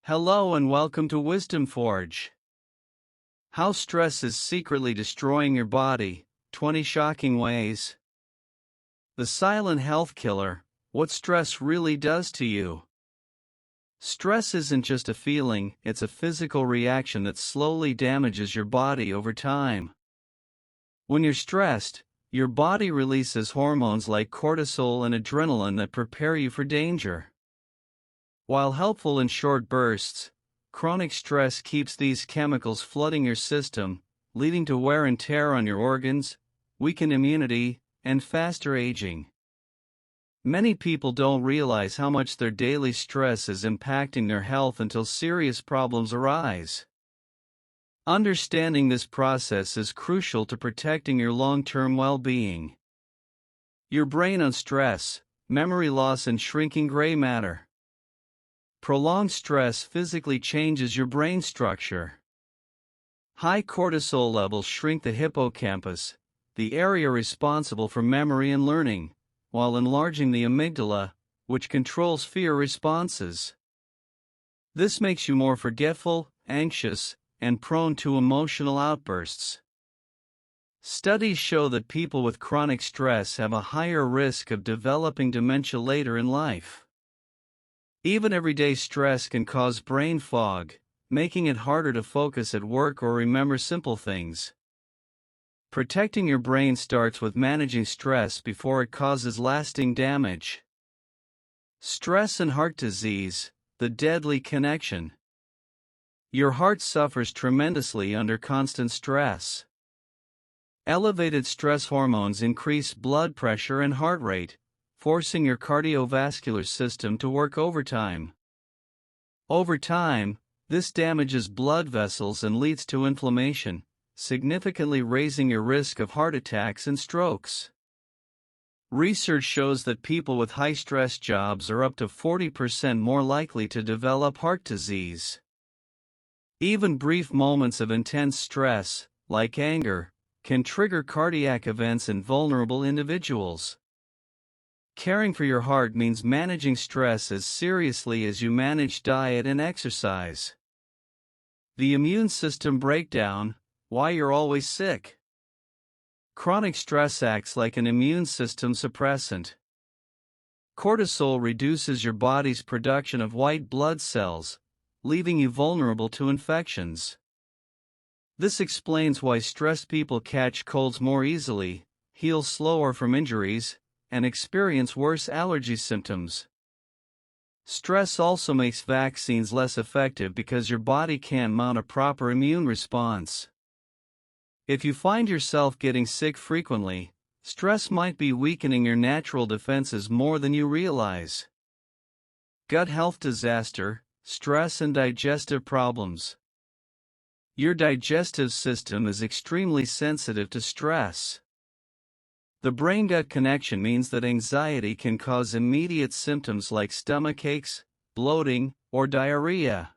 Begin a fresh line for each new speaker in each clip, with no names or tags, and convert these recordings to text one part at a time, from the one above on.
Hello and welcome to Wisdom Forge. How stress is secretly destroying your body, 20 shocking ways. The silent health killer, what stress really does to you. Stress isn't just a feeling, it's a physical reaction that slowly damages your body over time. When you're stressed, your body releases hormones like cortisol and adrenaline that prepare you for danger. While helpful in short bursts, chronic stress keeps these chemicals flooding your system, leading to wear and tear on your organs, weakened immunity, and faster aging. Many people don't realize how much their daily stress is impacting their health until serious problems arise. Understanding this process is crucial to protecting your long-term well-being. Your brain on stress, memory loss and shrinking gray matter. Prolonged stress physically changes your brain structure. High cortisol levels shrink the hippocampus, the area responsible for memory and learning, while enlarging the amygdala, which controls fear responses. This makes you more forgetful, anxious, and prone to emotional outbursts. Studies show that people with chronic stress have a higher risk of developing dementia later in life. Even everyday stress can cause brain fog, making it harder to focus at work or remember simple things. Protecting your brain starts with managing stress before it causes lasting damage. Stress and heart disease, the deadly connection. Your heart suffers tremendously under constant stress. Elevated stress hormones increase blood pressure and heart rate, forcing your cardiovascular system to work overtime. Over time, this damages blood vessels and leads to inflammation, significantly raising your risk of heart attacks and strokes. Research shows that people with high-stress jobs are up to 40% more likely to develop heart disease. Even brief moments of intense stress, like anger, can trigger cardiac events in vulnerable individuals. Caring for your heart means managing stress as seriously as you manage diet and exercise. The immune system breakdown, why you're always sick. Chronic stress acts like an immune system suppressant. Cortisol reduces your body's production of white blood cells, leaving you vulnerable to infections. This explains why stressed people catch colds more easily, heal slower from injuries, and experience worse allergy symptoms. Stress also makes vaccines less effective because your body can't mount a proper immune response. If you find yourself getting sick frequently, stress might be weakening your natural defenses more than you realize. Gut health disaster, stress and digestive problems. Your digestive system is extremely sensitive to stress. The brain-gut connection means that anxiety can cause immediate symptoms like stomach aches, bloating, or diarrhea.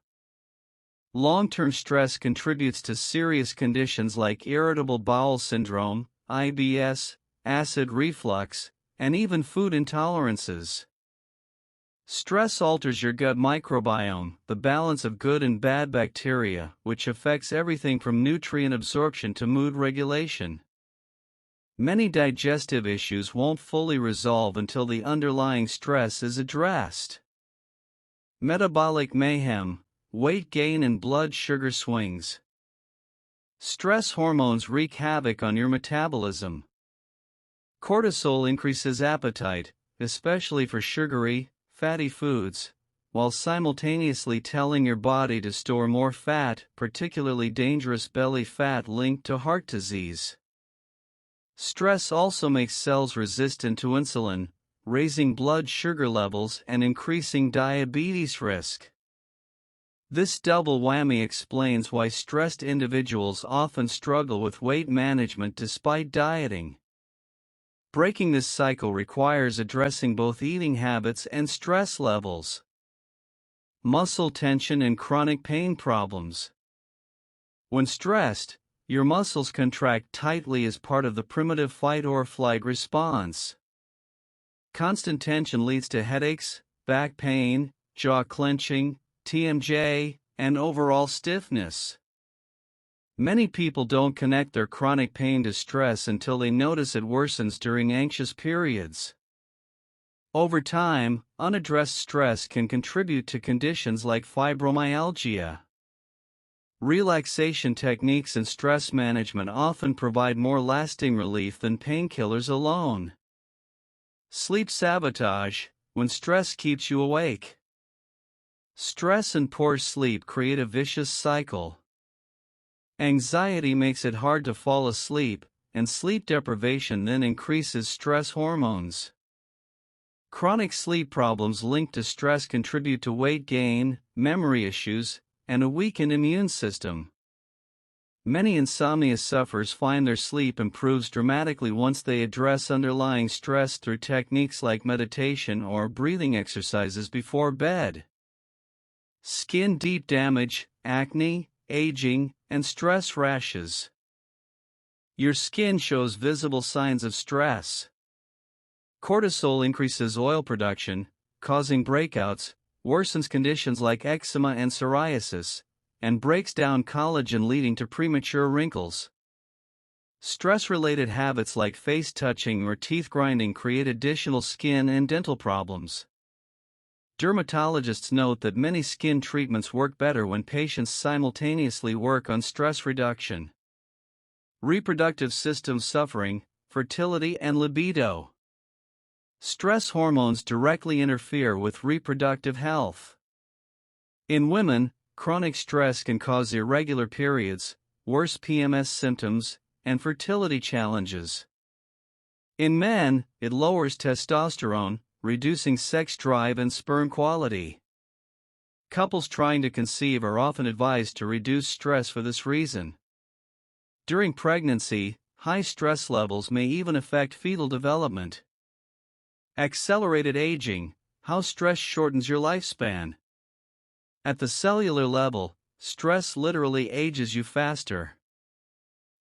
Long-term stress contributes to serious conditions like irritable bowel syndrome, IBS, acid reflux, and even food intolerances. Stress alters your gut microbiome, the balance of good and bad bacteria, which affects everything from nutrient absorption to mood regulation. Many digestive issues won't fully resolve until the underlying stress is addressed. Metabolic mayhem, weight gain and blood sugar swings. Stress hormones wreak havoc on your metabolism. Cortisol increases appetite, especially for sugary, fatty foods, while simultaneously telling your body to store more fat, particularly dangerous belly fat linked to heart disease. Stress also makes cells resistant to insulin, raising blood sugar levels and increasing diabetes risk. This double whammy explains why stressed individuals often struggle with weight management despite dieting. Breaking this cycle requires addressing both eating habits and stress levels. Muscle tension and chronic pain problems. When stressed, your muscles contract tightly as part of the primitive fight or flight response. Constant tension leads to headaches, back pain, jaw clenching, TMJ, and overall stiffness. Many people don't connect their chronic pain to stress until they notice it worsens during anxious periods. Over time, unaddressed stress can contribute to conditions like fibromyalgia. Relaxation techniques and stress management often provide more lasting relief than painkillers alone. Sleep sabotage, when stress keeps you awake. Stress and poor sleep create a vicious cycle. Anxiety makes it hard to fall asleep, and sleep deprivation then increases stress hormones. Chronic sleep problems linked to stress contribute to weight gain, memory issues, and a weakened immune system. Many insomnia sufferers find their sleep improves dramatically once they address underlying stress through techniques like meditation or breathing exercises before bed. Skin deep damage, acne, aging, and stress rashes. Your skin shows visible signs of stress. Cortisol increases oil production, causing breakouts, worsens conditions like eczema and psoriasis, and breaks down collagen leading to premature wrinkles. Stress-related habits like face touching or teeth grinding create additional skin and dental problems. Dermatologists note that many skin treatments work better when patients simultaneously work on stress reduction. Reproductive system suffering, fertility and libido. Stress hormones directly interfere with reproductive health. In women, chronic stress can cause irregular periods, worse PMS symptoms, and fertility challenges. In men, it lowers testosterone, reducing sex drive and sperm quality. Couples trying to conceive are often advised to reduce stress for this reason. During pregnancy, high stress levels may even affect fetal development. Accelerated aging, how stress shortens your lifespan. At the cellular level, stress literally ages you faster.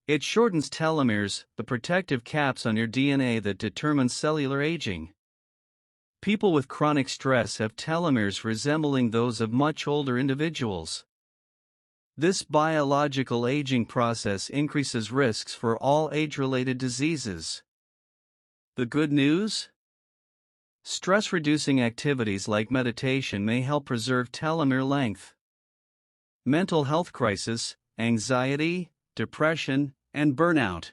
It shortens telomeres, the protective caps on your DNA that determine cellular aging. People with chronic stress have telomeres resembling those of much older individuals. This biological aging process increases risks for all age-related diseases. The good news? Stress-reducing activities like meditation may help preserve telomere length. Mental health crisis, anxiety, depression, and burnout.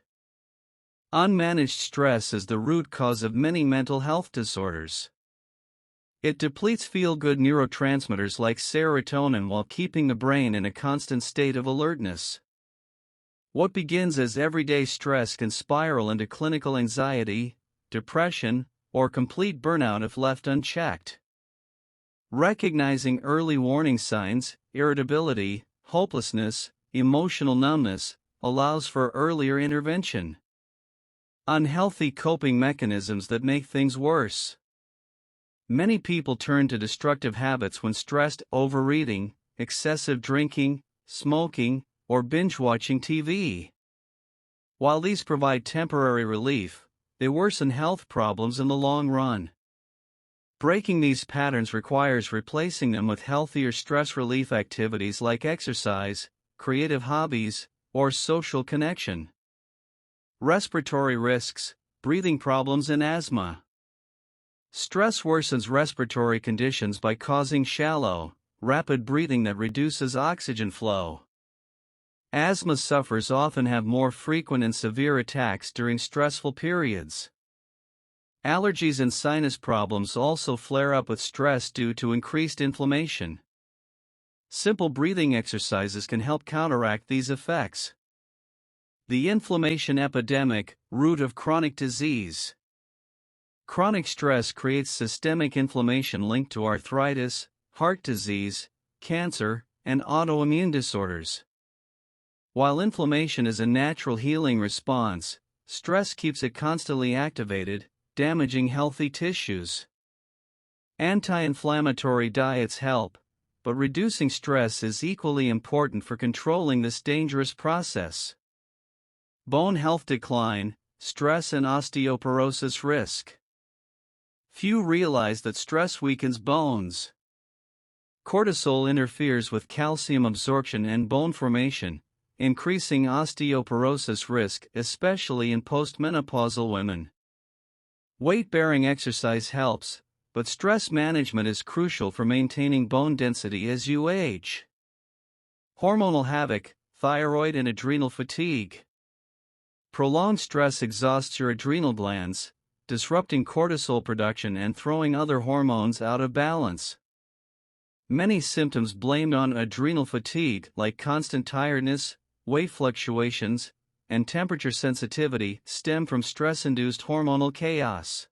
Unmanaged stress is the root cause of many mental health disorders. It depletes feel-good neurotransmitters like serotonin while keeping the brain in a constant state of alertness. What begins as everyday stress can spiral into clinical anxiety, depression, or complete burnout if left unchecked. Recognizing early warning signs, irritability, hopelessness, emotional numbness, allows for earlier intervention. Unhealthy coping mechanisms that make things worse. Many people turn to destructive habits when stressed: overeating, excessive drinking, smoking, or binge-watching TV. While these provide temporary relief, they worsen health problems in the long run. Breaking these patterns requires replacing them with healthier stress relief activities like exercise, creative hobbies, or social connection. Respiratory risks, breathing problems and asthma. Stress worsens respiratory conditions by causing shallow, rapid breathing that reduces oxygen flow. Asthma sufferers often have more frequent and severe attacks during stressful periods. Allergies and sinus problems also flare up with stress due to increased inflammation. Simple breathing exercises can help counteract these effects. The inflammation epidemic, root of chronic disease. Chronic stress creates systemic inflammation linked to arthritis, heart disease, cancer, and autoimmune disorders. While inflammation is a natural healing response, stress keeps it constantly activated, damaging healthy tissues. Anti-inflammatory diets help, but reducing stress is equally important for controlling this dangerous process. Bone health decline, stress and osteoporosis risk. Few realize that stress weakens bones. Cortisol interferes with calcium absorption and bone formation, increasing osteoporosis risk, especially in postmenopausal women. Weight-bearing exercise helps, but stress management is crucial for maintaining bone density as you age. Hormonal havoc, thyroid and adrenal fatigue. Prolonged stress exhausts your adrenal glands, disrupting cortisol production and throwing other hormones out of balance. Many symptoms blamed on adrenal fatigue, like constant tiredness, weight fluctuations, and temperature sensitivity, stem from stress-induced hormonal chaos.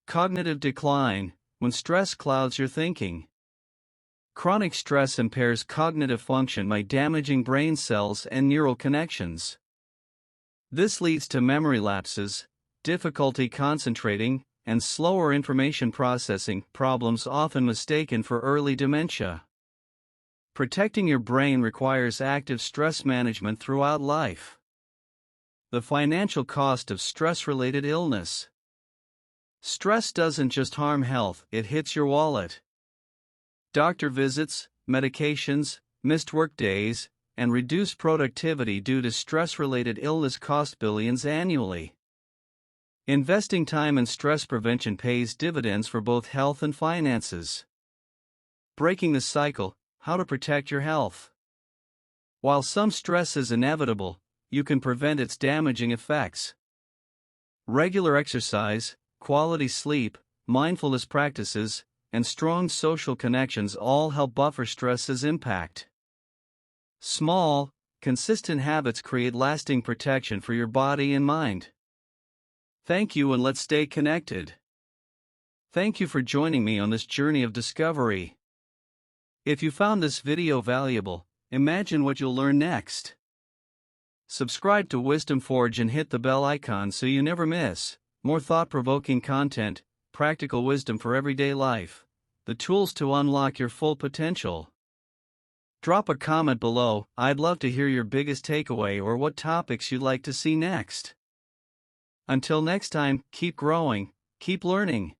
Cognitive decline, when stress clouds your thinking. Chronic stress impairs cognitive function by damaging brain cells and neural connections. This leads to memory lapses, difficulty concentrating, and slower information processing, problems often mistaken for early dementia. Protecting your brain requires active stress management throughout life. The financial cost of stress-related illness. Stress doesn't just harm health, it hits your wallet. Doctor visits, medications, missed work days, and reduced productivity due to stress-related illness cost billions annually. Investing time in stress prevention pays dividends for both health and finances. Breaking the cycle, how to protect your health. While some stress is inevitable, you can prevent its damaging effects. Regular exercise, quality sleep, mindfulness practices, and strong social connections all help buffer stress's impact. Small, consistent habits create lasting protection for your body and mind. Thank you, and let's stay connected. Thank you for joining me on this journey of discovery. If you found this video valuable, imagine what you'll learn next. Subscribe to Wisdom Forge and hit the bell icon so you never miss more thought-provoking content, practical wisdom for everyday life, the tools to unlock your full potential. Drop a comment below. I'd love to hear your biggest takeaway or what topics you'd like to see next. Until next time, keep growing, keep learning.